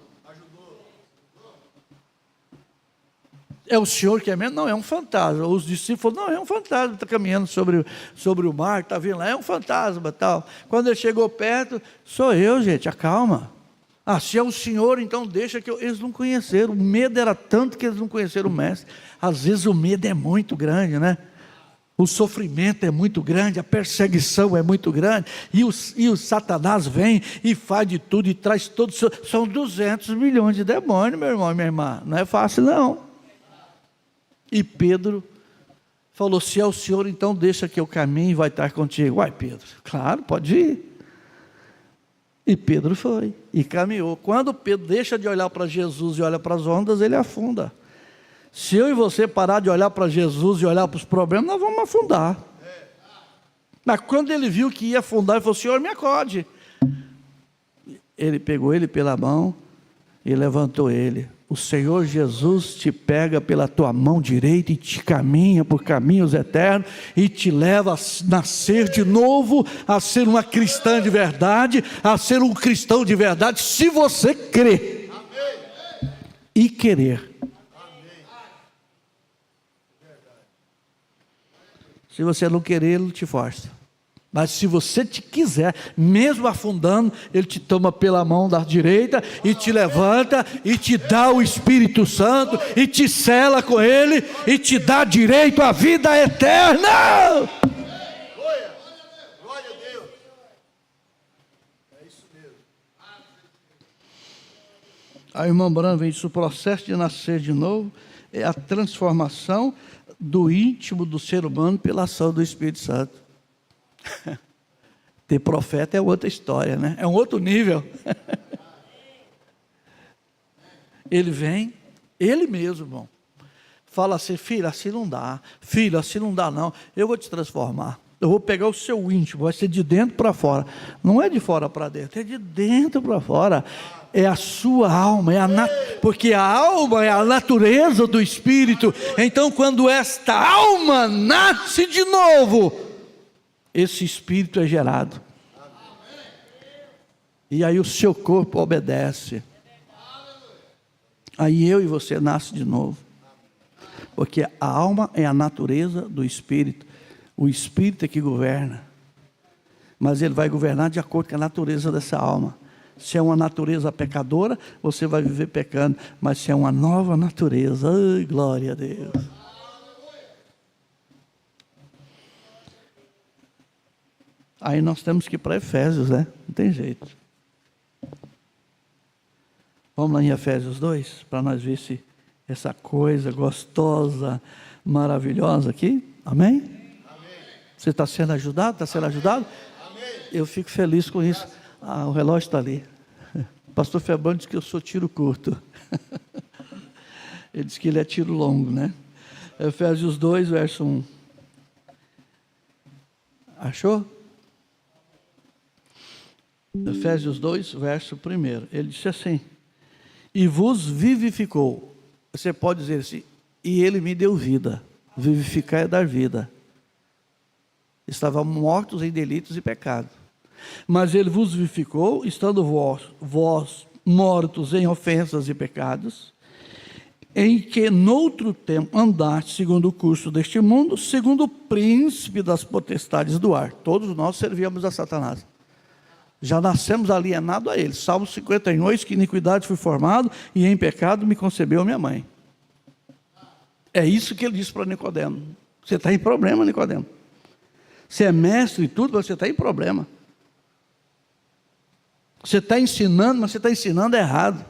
É o Senhor que é mesmo? Não, é um fantasma. Os discípulos falaram, não, é um fantasma, está caminhando sobre o mar, está vindo lá, é um fantasma tal. Quando ele chegou perto, sou eu, gente, acalma. Ah, se é o Senhor, então deixa que eu... Eles não conheceram, o medo era tanto que eles não conheceram o Mestre. Às vezes o medo é muito grande, né? O sofrimento é muito grande, a perseguição é muito grande, e o Satanás vem e faz de tudo, e traz todos, são 200 milhões de demônios, meu irmão e minha irmã, não é fácil não. E Pedro falou, se é o Senhor, então deixa que eu caminhe e vai estar contigo. Uai, Pedro, claro, pode ir. E Pedro foi, e caminhou. Quando Pedro deixa de olhar para Jesus e olha para as ondas, ele afunda. Se eu e você parar de olhar para Jesus e olhar para os problemas, nós vamos afundar. Mas quando ele viu que ia afundar, ele falou, Senhor, me acorde. Ele pegou ele pela mão e levantou ele. O Senhor Jesus te pega pela tua mão direita e te caminha por caminhos eternos e te leva a nascer de novo, a ser uma cristã de verdade, a ser um cristão de verdade, se você crer e querer. Se você não querer, Ele te força. Mas se você te quiser, mesmo afundando, Ele te toma pela mão da direita e te levanta e te dá o Espírito Santo e te sela com Ele e te dá direito à vida eterna. Glória a Deus. É isso mesmo. A irmã Branham diz, o processo de nascer de novo é a transformação do íntimo do ser humano pela ação do Espírito Santo. Ter profeta é outra história, né? É um outro nível. Ele vem, ele mesmo, irmão, fala assim, filho, assim não dá, filho, assim não dá não, eu vou te transformar, eu vou pegar o seu íntimo, vai ser de dentro para fora, não é de fora para dentro, é de dentro para fora, é a sua alma, porque a alma é a natureza do Espírito. Então quando esta alma nasce de novo, esse Espírito é gerado. E aí o seu corpo obedece. Aí eu e você nasce de novo. Porque a alma é a natureza do espírito. O espírito é que governa. Mas ele vai governar de acordo com a natureza dessa alma. Se é uma natureza pecadora, você vai viver pecando. Mas se é uma nova natureza, ai, glória a Deus. Aí nós temos que ir para Efésios, né? Não tem jeito. Vamos lá em Efésios 2, para nós ver se essa coisa gostosa, maravilhosa aqui. Amém? Amém. Você está sendo ajudado? Está sendo ajudado? Amém. Eu fico feliz com isso. Ah, o relógio está ali. O pastor Febão disse que eu sou tiro curto. Ele disse que ele é tiro longo, né? Efésios 2, verso 1. Achou? Efésios 2, verso 1. Ele disse assim: e vos vivificou. Você pode dizer assim: e ele me deu vida. Vivificar é dar vida. Estavam mortos em delitos e pecados. Mas ele vos vivificou, estando vós mortos em ofensas e pecados, em que noutro tempo andaste segundo o curso deste mundo, segundo o príncipe das potestades do ar. Todos nós servíamos a Satanás. Já nascemos alienados a ele. Salmo 58, que iniquidade fui formado, e em pecado me concebeu minha mãe. É isso que ele disse para Nicodemo. Você está em problema, Nicodemo. Você é mestre e tudo, mas você está em problema. Você está ensinando, mas você está ensinando errado.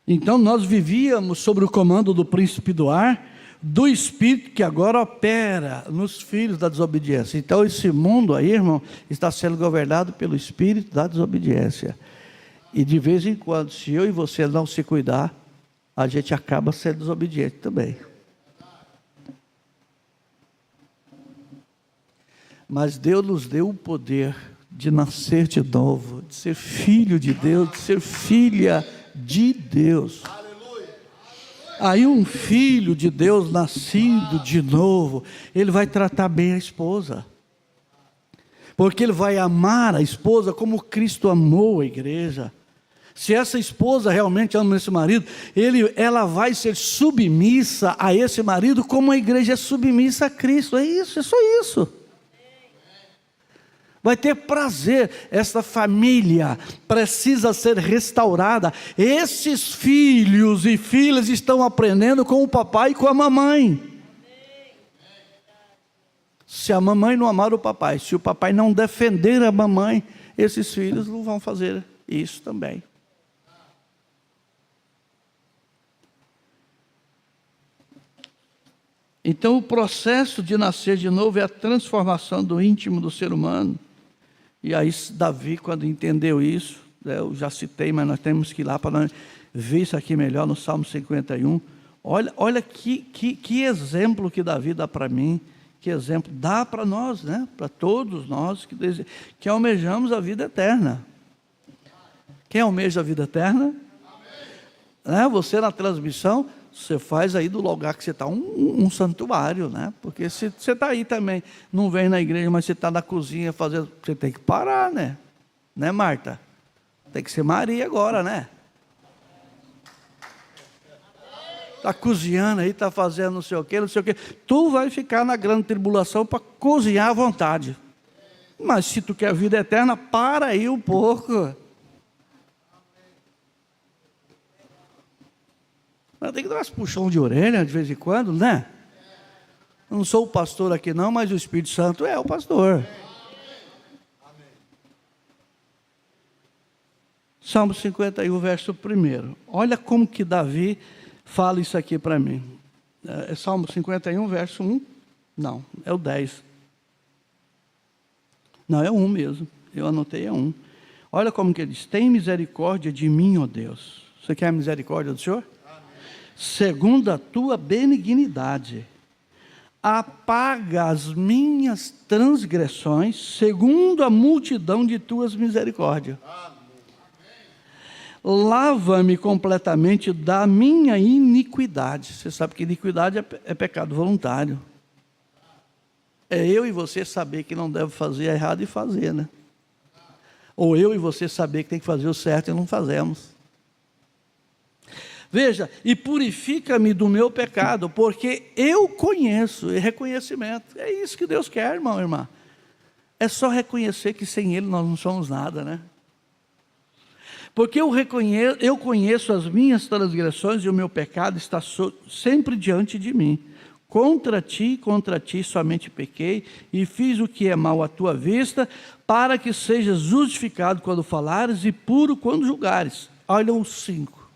Então nós vivíamos sob o comando do príncipe do ar, do espírito que agora opera nos filhos da desobediência. Então esse mundo aí, irmão, está sendo governado pelo espírito da desobediência. E de vez em quando, se eu e você não se cuidar, a gente acaba sendo desobediente também. Mas Deus nos deu o poder de nascer de novo, de ser filho de Deus, de ser filha de Deus. Aí um filho de Deus nascido de novo, ele vai tratar bem a esposa. Porque ele vai amar a esposa como Cristo amou a igreja. Se essa esposa realmente ama esse marido, ela vai ser submissa a esse marido como a igreja é submissa a Cristo. É isso, é só isso. Vai ter prazer. Essa família precisa ser restaurada. Esses filhos e filhas estão aprendendo com o papai e com a mamãe. Se a mamãe não amar o papai, se o papai não defender a mamãe, esses filhos não vão fazer isso também. Então o processo de nascer de novo é a transformação do íntimo do ser humano. E aí Davi, quando entendeu isso, eu já citei, mas nós temos que ir lá para ver isso aqui melhor no Salmo 51. Olha que exemplo que Davi dá para mim, que exemplo dá para nós, né? Para todos nós que almejamos a vida eterna. Quem almeja a vida eterna? Né? Você na transmissão, você faz aí do lugar que você está um santuário, né? Porque se você está aí também, não vem na igreja, mas você está na cozinha fazendo, você tem que parar, né? Né, Marta? Tem que ser Maria agora, né? Está cozinhando aí, está fazendo não sei o quê, não sei o quê. Tu vai ficar na grande tribulação para cozinhar à vontade. Mas se tu quer vida eterna, para aí um pouco. Mas tem que dar umas puxão de orelha de vez em quando, né? Eu não sou o pastor aqui não, mas o Espírito Santo é o pastor. Salmo 51, verso 1. Olha como que Davi fala isso aqui para mim. É Salmo 51, verso 1? Não, é o 10. Não, é 1 mesmo. Eu anotei, é 1. Olha como que ele diz: tem misericórdia de mim, ó Deus. Você quer a misericórdia do Senhor? Segundo a tua benignidade, apaga as minhas transgressões, segundo a multidão de tuas misericórdias. Lava-me completamente da minha iniquidade. Você sabe que iniquidade é pecado voluntário. É eu e você saber que não deve fazer errado e fazer, né? Ou eu e você saber que tem que fazer o certo e não fazemos. Veja, e purifica-me do meu pecado, porque eu conheço, e reconhecimento. É isso que Deus quer, irmão e irmã. É só reconhecer que sem Ele nós não somos nada, né? Porque eu conheço as minhas transgressões e o meu pecado está sempre diante de mim. Contra ti somente pequei e fiz o que é mal à tua vista, para que sejas justificado quando falares e puro quando julgares. Olha os 5.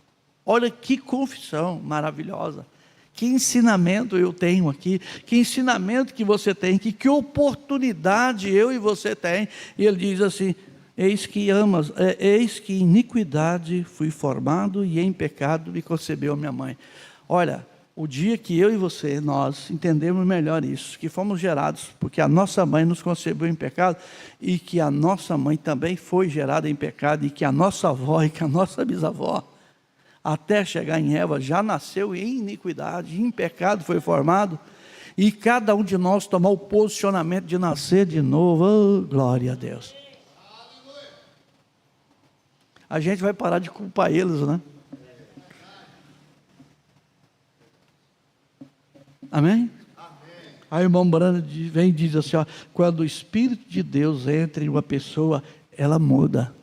Olha que confissão maravilhosa. Que ensinamento eu tenho aqui, que ensinamento que você tem aqui, que oportunidade eu e você tem. E ele diz assim: eis que em iniquidade fui formado e em pecado me concebeu minha mãe. Olha, o dia que eu e você, nós entendemos melhor isso, que fomos gerados, porque a nossa mãe nos concebeu em pecado, e que a nossa mãe também foi gerada em pecado, e que a nossa avó e que a nossa bisavó, até chegar em Eva, já nasceu em iniquidade, em pecado foi formado, e cada um de nós tomou o posicionamento de nascer de novo. Oh, glória a Deus. A gente vai parar de culpar eles, né? Amém? Aí o irmão Brando vem e diz assim, ó, quando o Espírito de Deus entra em uma pessoa, ela muda.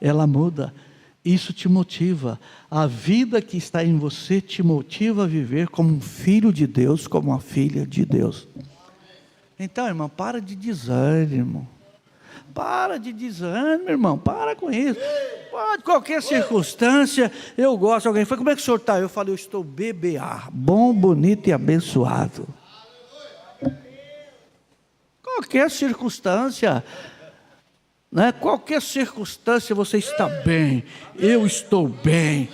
Ela muda. Isso te motiva. A vida que está em você te motiva a viver como um filho de Deus, como uma filha de Deus. Então, irmão, para de desânimo. Para de desânimo, irmão. Para com isso. Pode, qualquer circunstância, eu gosto. Alguém fala, como é que o senhor está? Eu falei, eu estou BBA, bom, bonito e abençoado. Qualquer circunstância, né? Qualquer circunstância você está bem. Eu estou bem.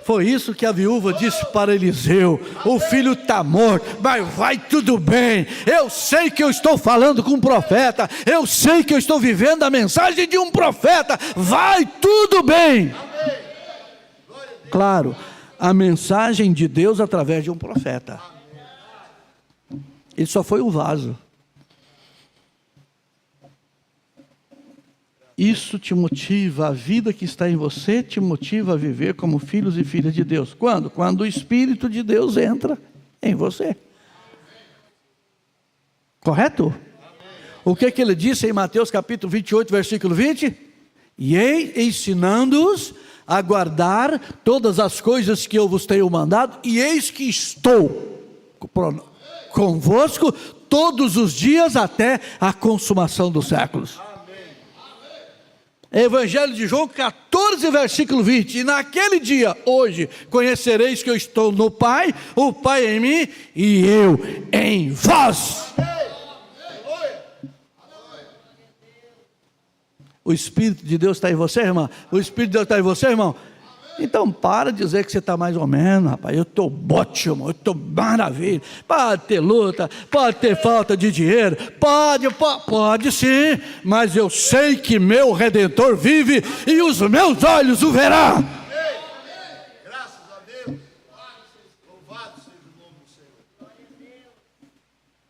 Foi isso que a viúva disse para Eliseu: o filho está morto, mas vai tudo bem. Eu sei que eu estou falando com um profeta, eu sei que eu estou vivendo a mensagem de um profeta, vai tudo bem. Claro, a mensagem de Deus através de um profeta. Ele só foi um vaso. Isso te motiva, a vida que está em você te motiva a viver como filhos e filhas de Deus. Quando? Quando o Espírito de Deus entra em você. Correto? O que ele disse em Mateus capítulo 28, versículo 20? E ensinando-os a guardar todas as coisas que eu vos tenho mandado, e eis que estou convosco todos os dias até a consumação dos séculos. Evangelho de João 14, versículo 20. E naquele dia, hoje, conhecereis que eu estou no Pai, o Pai em mim e eu em vós. O Espírito de Deus está em você, irmão? O Espírito de Deus está em você, irmão? Então para de dizer que você está mais ou menos, rapaz. Eu estou ótimo, eu estou maravilha. Pode ter luta, pode ter falta de dinheiro, pode sim, mas eu sei que meu Redentor vive e os meus olhos o verão. Graças a Deus. Louvado seja o nome do Senhor.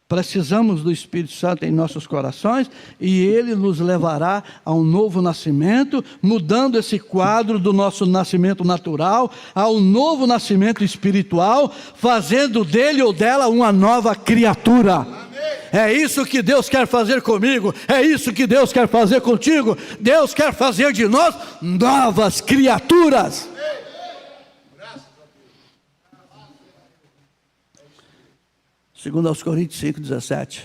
Precisamos do Espírito Santo em nossos corações, e Ele nos levará a um novo nascimento, mudando esse quadro do nosso nascimento natural, a um novo nascimento espiritual, fazendo dele ou dela uma nova criatura. Amém. É isso que Deus quer fazer comigo, é isso que Deus quer fazer contigo. Deus quer fazer de nós novas criaturas. Segundo aos Coríntios 5,17.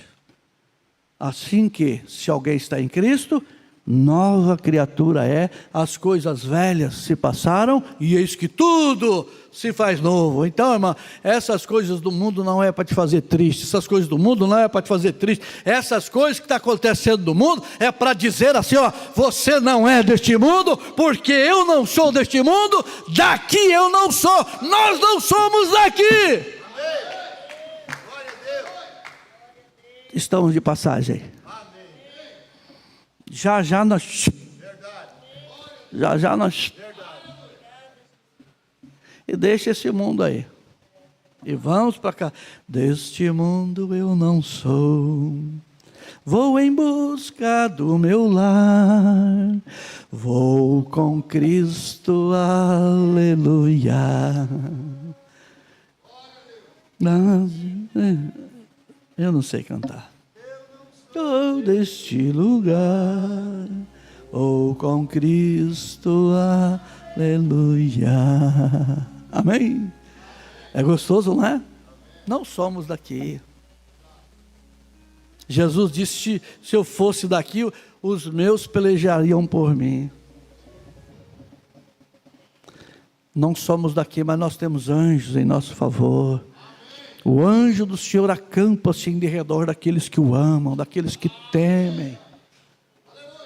Assim que, se alguém está em Cristo, nova criatura é, as coisas velhas se passaram, e eis que tudo se faz novo. Então, irmão, essas coisas do mundo não é para te fazer triste, essas coisas do mundo não é para te fazer triste, essas coisas que estão acontecendo no mundo, é para dizer assim, ó, você não é deste mundo, porque eu não sou deste mundo, daqui eu não sou, nós não somos daqui. Estamos de passagem. Já nós e deixa esse mundo aí e vamos para cá. Deste mundo eu não sou, vou em busca do meu lar, Vou com Cristo, aleluia. Eu não sei cantar. Todo este lugar, vou com Cristo, aleluia. Amém? É gostoso, não é? Não somos daqui. Jesus disse, se eu fosse daqui, os meus pelejariam por mim. Não somos daqui, mas nós temos anjos em nosso favor. O anjo do Senhor acampa-se em redor daqueles que o amam, daqueles que temem.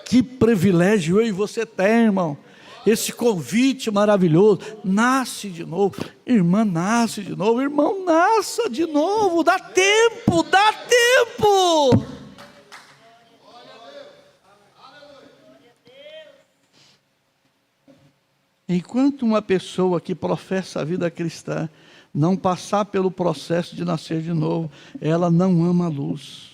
Que privilégio eu e você tem, irmão. Esse convite maravilhoso. Nasce de novo. Irmã, nasce de novo. Irmão, nasça de novo. Dá tempo, dá tempo. Enquanto uma pessoa que professa a vida cristã não passar pelo processo de nascer de novo, ela não ama a luz.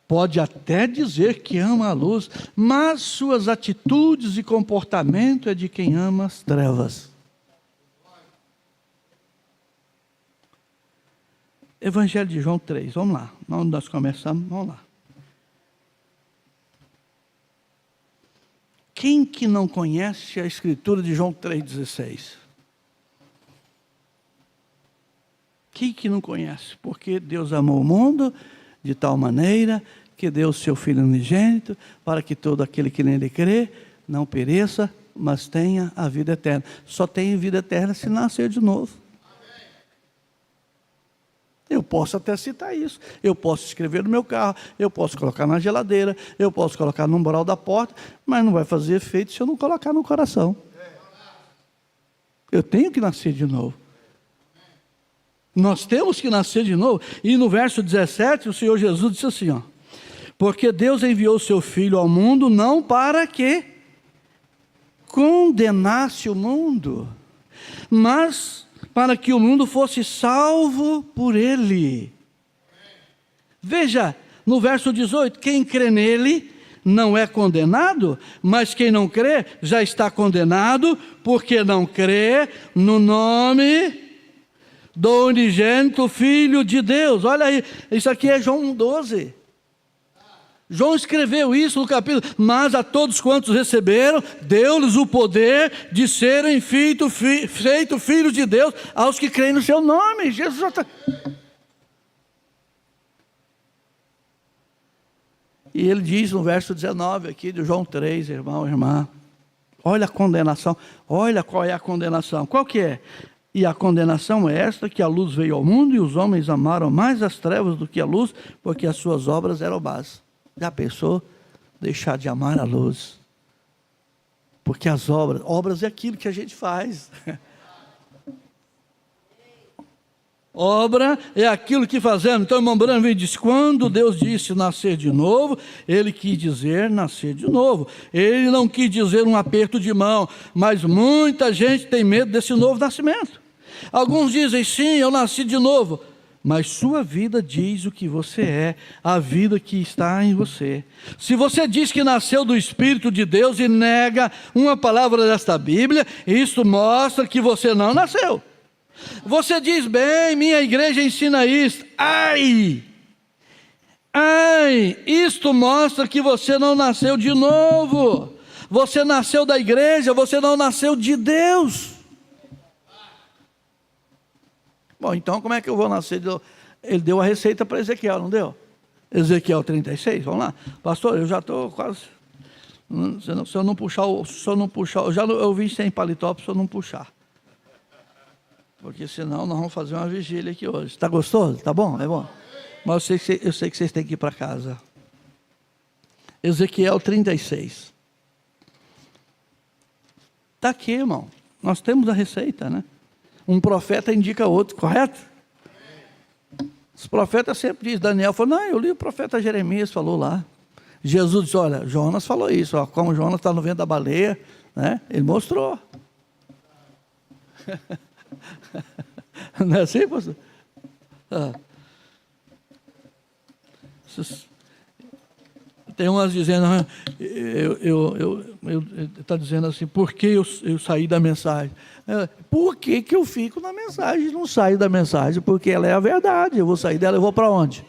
Pode até dizer que ama a luz, mas suas atitudes e comportamento é de quem ama as trevas. Evangelho de João 3, vamos lá. Onde nós começamos? Vamos lá. Quem que não conhece a escritura de João 3,16? Quem que não conhece? Porque Deus amou o mundo de tal maneira que deu o seu Filho unigênito, para que todo aquele que nele crê não pereça, mas tenha a vida eterna. Só tem vida eterna se nascer de novo. Eu posso até citar isso. Eu posso escrever no meu carro, eu posso colocar na geladeira, eu posso colocar no umbral da porta, mas não vai fazer efeito se eu não colocar no coração. Eu tenho que nascer de novo. Nós temos que nascer de novo. E no verso 17, o Senhor Jesus disse assim, ó: porque Deus enviou o seu Filho ao mundo não para que condenasse o mundo, mas para que o mundo fosse salvo por ele. Veja, no verso 18, quem crê nele não é condenado, mas quem não crê já está condenado, porque não crê no nome do unigênito Filho de Deus. Olha aí, isso aqui é João 12. João escreveu isso no capítulo: mas a todos quantos receberam, deu-lhes o poder de serem feitos filhos de Deus, aos que creem no seu nome. Jesus já está... E ele diz no verso 19 aqui de João 3, irmão, irmã, olha a condenação, olha qual é a condenação. Qual que é? E a condenação é esta, que a luz veio ao mundo, e os homens amaram mais as trevas do que a luz, porque as suas obras eram más. Já pensou? Deixar de amar a luz. Porque as obras é aquilo que a gente faz. Obra é aquilo que fazemos. Então, irmão Branham diz: quando Deus disse nascer de novo, Ele quis dizer nascer de novo. Ele não quis dizer um aperto de mão, mas muita gente tem medo desse novo nascimento. Alguns dizem: sim, eu nasci de novo. Mas sua vida diz o que você é, a vida que está em você. Se você diz que nasceu do Espírito de Deus e nega uma palavra desta Bíblia, isso mostra que você não nasceu. Você diz: bem, minha igreja ensina isso. Ai, isto mostra que você não nasceu de novo. Você nasceu da igreja, você não nasceu de Deus. Bom, então como é que eu vou nascer? Ele deu a receita para Ezequiel, não deu? Ezequiel 36, vamos lá. Pastor, eu já estou quase... Se eu não puxar, eu vim sem paletó para o senhor não puxar. Porque senão nós vamos fazer uma vigília aqui hoje. Está gostoso? Está bom? É bom? Mas eu sei que vocês têm que ir para casa. Ezequiel 36. Está aqui, irmão. Nós temos a receita, né? Um profeta indica outro, correto? Os profetas sempre dizem. Daniel falou: não, eu li o profeta Jeremias, falou lá. Jesus disse: olha, Jonas falou isso, ó, como Jonas está no vento da baleia, né? Ele mostrou. Não é assim, pastor? Tem umas dizendo, está dizendo assim, por que eu saí da mensagem? Por que eu fico na mensagem? Não saio da mensagem, porque ela é a verdade. Eu vou sair dela, eu vou para onde?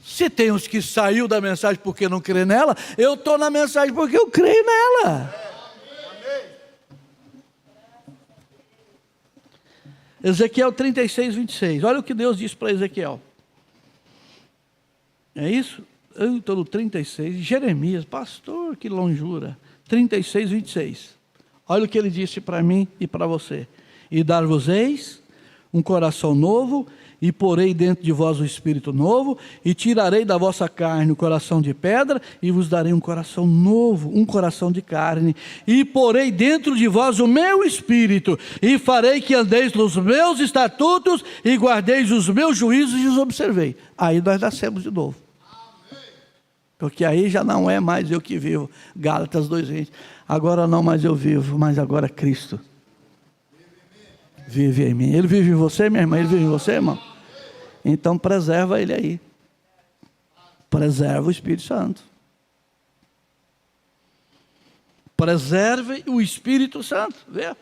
Se tem os que saiu da mensagem porque não crê nela, eu estou na mensagem porque eu creio nela. Ezequiel 36, 26. Olha o que Deus disse para Ezequiel. É isso? Eu estou no 36. Jeremias, pastor, que longura. 36, 26. Olha o que ele disse para mim e para você. E dar-vos-eis um coração novo, e porei dentro de vós o espírito novo, e tirarei da vossa carne o coração de pedra, e vos darei um coração novo, um coração de carne, e porei dentro de vós o meu espírito, e farei que andeis nos meus estatutos, e guardeis os meus juízos e os observei. Aí nós nascemos de novo. Porque aí já não é mais eu que vivo. Gálatas 2:20. Agora não mais eu vivo, mas agora Cristo vive em mim. Ele vive em você, minha irmã? Ele vive em você, irmão? Então preserva ele aí. Preserva o Espírito Santo. Preserve o Espírito Santo. Vê?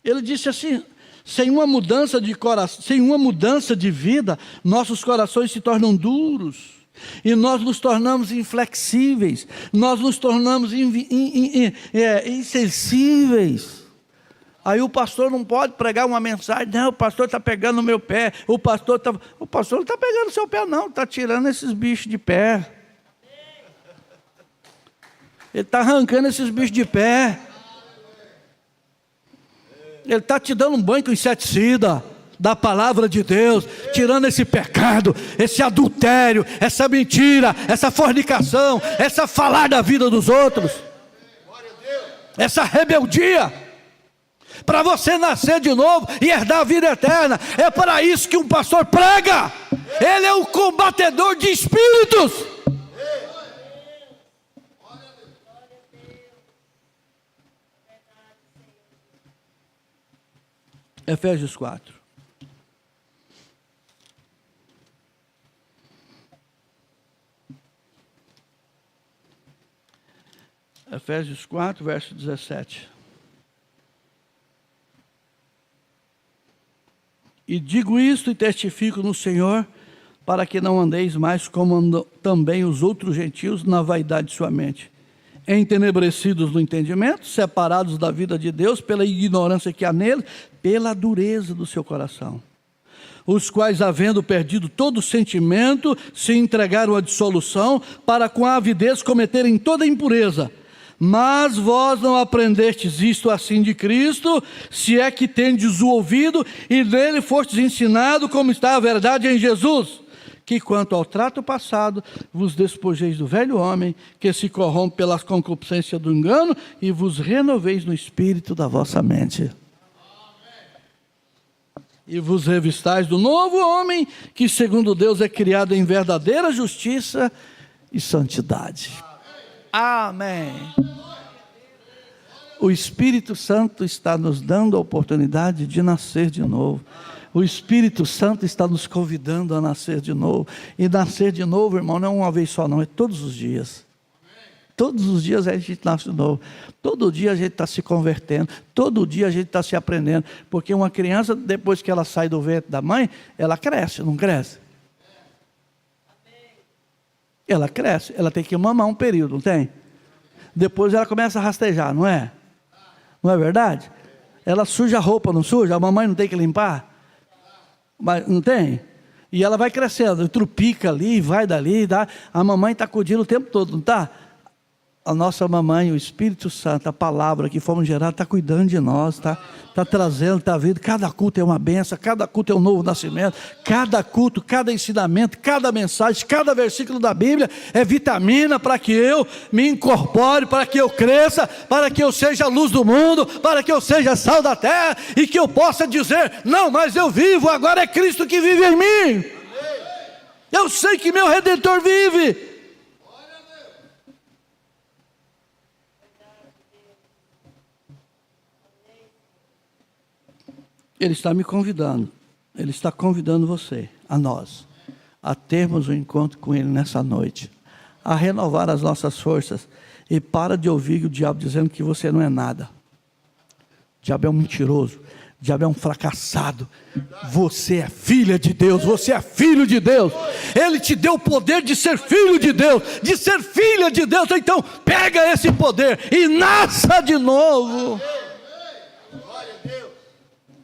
Ele disse assim: sem uma mudança de coração, sem uma mudança de vida, nossos corações se tornam duros. E nós nos tornamos inflexíveis. Nós nos tornamos insensíveis. Aí o pastor não pode pregar uma mensagem. Não, o pastor está pegando no meu pé. O pastor não está pegando no seu pé, não. Está tirando esses bichos de pé. Ele está arrancando esses bichos de pé. Ele está te dando um banho com inseticida da palavra de Deus, tirando esse pecado, esse adultério, essa mentira, essa fornicação, essa falar da vida dos outros, essa rebeldia. Para você nascer de novo e herdar a vida eterna. É para isso que um pastor prega. Ele é o combatedor de espíritos. Efésios 4. Efésios 4, verso 17. E digo isto e testifico no Senhor, para que não andeis mais como andam também os outros gentios na vaidade de sua mente, entenebrecidos no entendimento, separados da vida de Deus pela ignorância que há nele, pela dureza do seu coração, os quais, havendo perdido todo sentimento, se entregaram à dissolução, para com a avidez cometerem toda impureza. Mas vós não aprendestes isto assim de Cristo, se é que tendes o ouvido, e nele fostes ensinado como está a verdade em Jesus, que quanto ao trato passado, vos despojeis do velho homem, que se corrompe pela concupiscência do engano, e vos renoveis no espírito da vossa mente. E vos revistais do novo homem, que segundo Deus é criado em verdadeira justiça e santidade. Amém. O Espírito Santo está nos dando a oportunidade de nascer de novo. O Espírito Santo está nos convidando a nascer de novo. E nascer de novo, irmão, não é uma vez só, não, é todos os dias. Todos os dias a gente nasce de novo. Todo dia a gente está se convertendo. Todo dia a gente está se aprendendo. Porque uma criança, depois que ela sai do ventre da mãe, ela cresce, não cresce? Ela cresce, ela tem que mamar um período, não tem? Depois ela começa a rastejar, não é? Não é verdade? Ela suja a roupa, não suja? A mamãe não tem que limpar? Mas não tem? E ela vai crescendo, trupica ali, vai dali, dá. A mamãe está acudindo o tempo todo, não está? A nossa mamãe, o Espírito Santo, a palavra que fomos gerados, está cuidando de nós, está trazendo, está vindo. Cada culto é uma benção, cada culto é um novo nascimento, cada culto, cada ensinamento, cada mensagem, cada versículo da Bíblia é vitamina para que eu me incorpore, para que eu cresça, para que eu seja a luz do mundo, para que eu seja sal da terra e que eu possa dizer: não, mas eu vivo, agora é Cristo que vive em mim. Eu sei que meu Redentor vive. Ele está me convidando, Ele está convidando você, a nós, a termos um encontro com Ele nessa noite, a renovar as nossas forças. E para de ouvir o diabo dizendo que você não é nada. O diabo é um mentiroso, o diabo é um fracassado. Você é filha de Deus, você é filho de Deus. Ele te deu o poder de ser filho de Deus, de ser filha de Deus. Então pega esse poder e nasça de novo.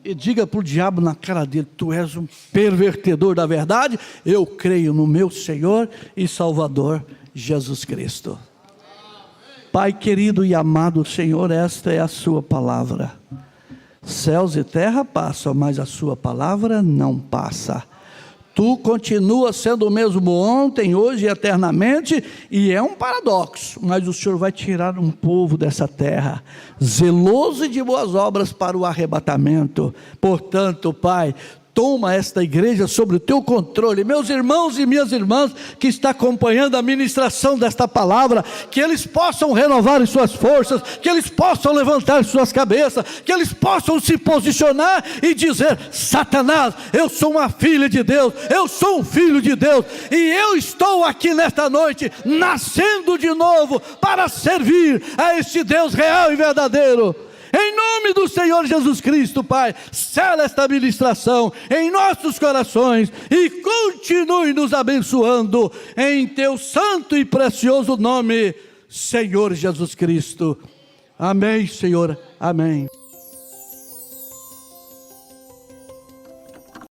E diga para o diabo na cara dele: tu és um pervertedor da verdade. Eu creio no meu Senhor e Salvador Jesus Cristo. Pai querido e amado Senhor, esta é a sua palavra. Céus e terra passam, mas a sua palavra não passa. Tu continuas sendo o mesmo ontem, hoje e eternamente, e é um paradoxo, mas o Senhor vai tirar um povo dessa terra, zeloso e de boas obras para o arrebatamento. Portanto, Pai, toma esta igreja sobre o teu controle. Meus irmãos e minhas irmãs que estão acompanhando a ministração desta palavra, que eles possam renovar as suas forças, que eles possam levantar suas cabeças, que eles possam se posicionar e dizer: Satanás, eu sou uma filha de Deus, eu sou um filho de Deus, e eu estou aqui nesta noite, nascendo de novo, para servir a este Deus real e verdadeiro. Em nome do Senhor Jesus Cristo, Pai, sela esta ministração em nossos corações e continue nos abençoando em teu santo e precioso nome, Senhor Jesus Cristo. Amém, Senhor, amém.